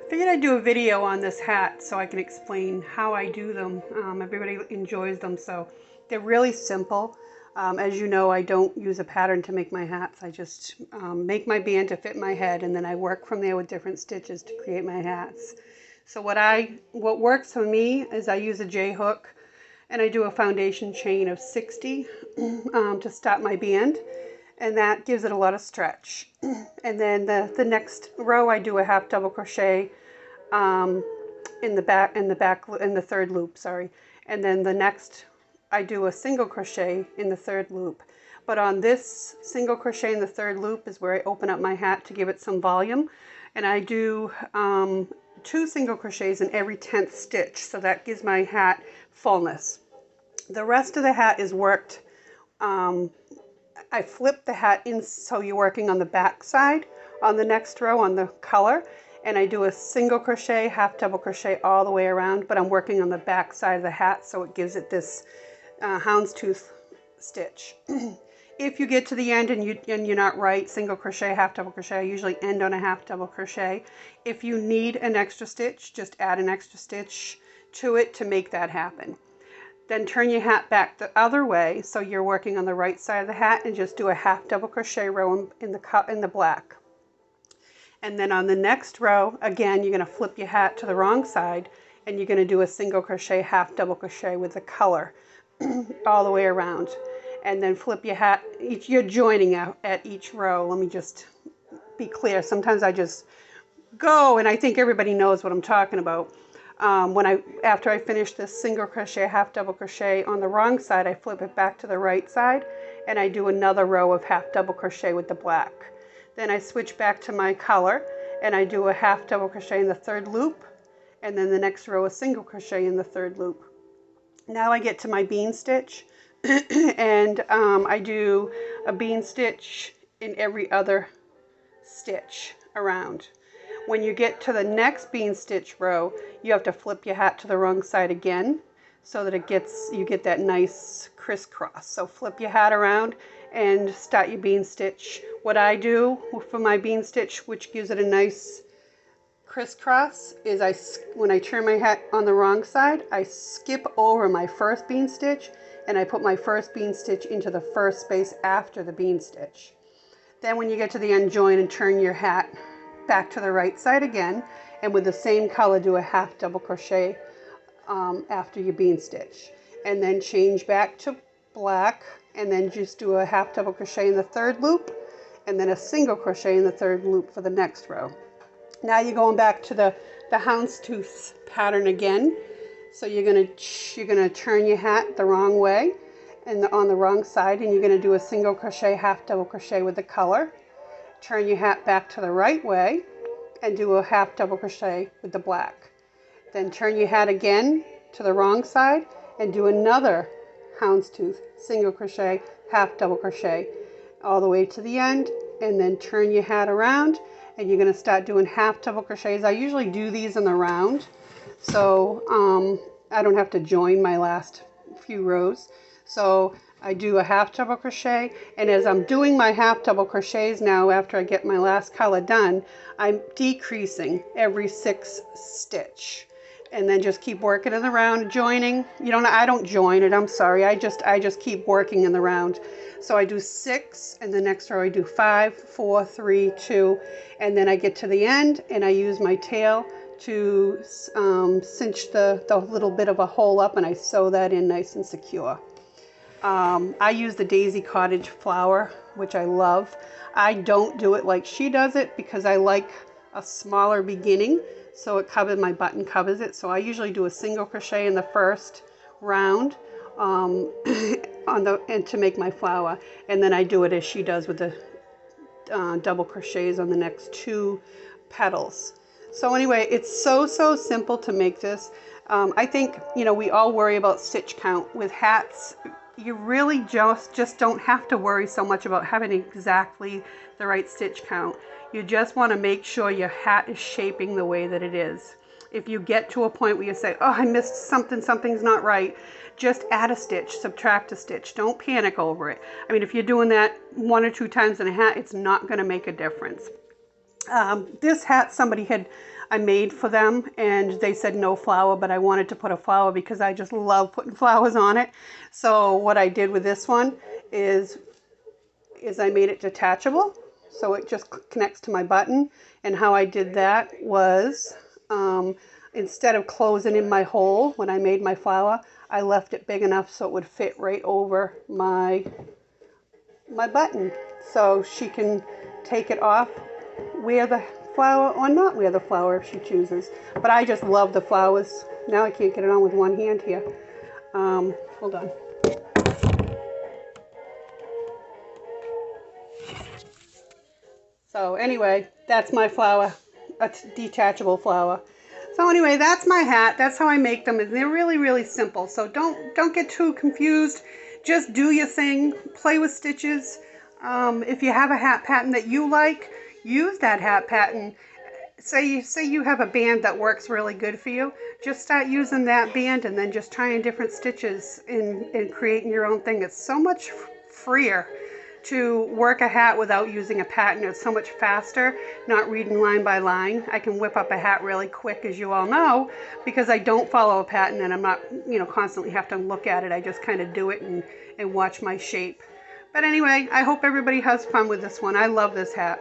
Figured I'd do a video on this hat so I can explain how I do them. Everybody enjoys them, so they're really simple. As you know, I don't use a pattern to make my hats. I just make my band to fit my head, and then I work from there with different stitches to create my hats. So what works for me is I use a J hook, and I do a foundation chain of 60 to start my band, and that gives it a lot of stretch. And then the next row I do a half double crochet in the third loop, sorry. And then the next I do a single crochet in the third loop. But on this single crochet in the third loop is where I open up my hat to give it some volume. And I do 2 single crochets in every 10th stitch, so that gives my hat fullness. The rest of the hat is worked. I flip the hat in, so you're working on the back side on the next row on the color, and I do a single crochet, half double crochet all the way around, but I'm working on the back side of the hat, so it gives it this houndstooth stitch. If you get to the end and you're not right, single crochet, half double crochet, I usually end on a half double crochet. If you need an extra stitch, just add an extra stitch to it to make that happen. Then turn your hat back the other way, so you're working on the right side of the hat, and just do a half double crochet row in the black. And then on the next row, again, you're going to flip your hat to the wrong side, and you're going to do a single crochet, half double crochet with the color all the way around. And then flip your hat, you're joining out at each row. Let me just be clear. Sometimes I just go, and I think everybody knows what I'm talking about. After I finish this single crochet, half double crochet on the wrong side, I flip it back to the right side, and I do another row of half double crochet with the black. Then I switch back to my color, and I do a half double crochet in the third loop, and then the next row a single crochet in the third loop. Now I get to my bean stitch, and I do a bean stitch in every other stitch around. When you get to the next bean stitch row, you have to flip your hat to the wrong side again, so that you get that nice crisscross. So flip your hat around and start your bean stitch. What I do for my bean stitch, which gives it a nice crisscross, is when I turn my hat on the wrong side, I skip over my first bean stitch, and I put my first bean stitch into the first space after the bean stitch. Then when you get to the end, join and turn your hat back to the right side again, and with the same color do a half double crochet after your bean stitch, and then change back to black, and then just do a half double crochet in the third loop, and then a single crochet in the third loop for the next row. Now you're going back to the houndstooth pattern again, so you're gonna turn your hat the wrong way and on the wrong side, and you're gonna do a single crochet, half double crochet with the color. Turn your hat back to the right way and do a half double crochet with the black. Then turn your hat again to the wrong side and do another houndstooth, single crochet, half double crochet all the way to the end, and then turn your hat around, and you're going to start doing half double crochets. I usually do these in the round, so I don't have to join my last few rows. So I do a half double crochet, and as I'm doing my half double crochets now, after I get my last color done, I'm decreasing every 6 stitch, and then just keep working in the round, joining. I don't join it, I'm sorry, I just keep working in the round. So I do 6, and the next row I do 5, 4, 3, 2, and then I get to the end, and I use my tail to cinch the little bit of a hole up, and I sew that in nice and secure. I use the Daisy Cottage flower, which I love. I don't do it like she does it because I like a smaller beginning, so my button covers it. So I usually do a single crochet in the first round and to make my flower, and then I do it as she does with the double crochets on the next 2 petals. So anyway, it's so simple to make this. I think we all worry about stitch count with hats. You really just don't have to worry so much about having exactly the right stitch count. You just want to make sure your hat is shaping the way that it is. If you get to a point where you say, oh, I missed something, something's not right, just add a stitch, subtract a stitch. Don't panic over it. I mean, if you're doing that 1 or 2 times in a hat, it's not going to make a difference. This hat somebody had I made for them, and they said no flower, but I wanted to put a flower because I just love putting flowers on it. So what I did with this one is I made it detachable, so it just connects to my button. And how I did that was, instead of closing in my hole when I made my flower, I left it big enough so it would fit right over my button, so she can take it off, wear the flower, or not wear the flower if she chooses. But I just love the flowers. Now I can't get it on with one hand here. Hold on. So anyway, that's my flower, a detachable flower. So anyway, that's my hat. That's how I make them. And they're really, really simple. So don't get too confused. Just do your thing. Play with stitches. If you have a hat pattern that you like, use that hat pattern. Say you have a band that works really good for you. Just start using that band and then just trying different stitches in creating your own thing. It's so much freer to work a hat without using a pattern. It's so much faster, not reading line by line. I can whip up a hat really quick, as you all know, because I don't follow a pattern and I'm not, constantly have to look at it. I just kind of do it and watch my shape. But anyway, I hope everybody has fun with this one. I love this hat.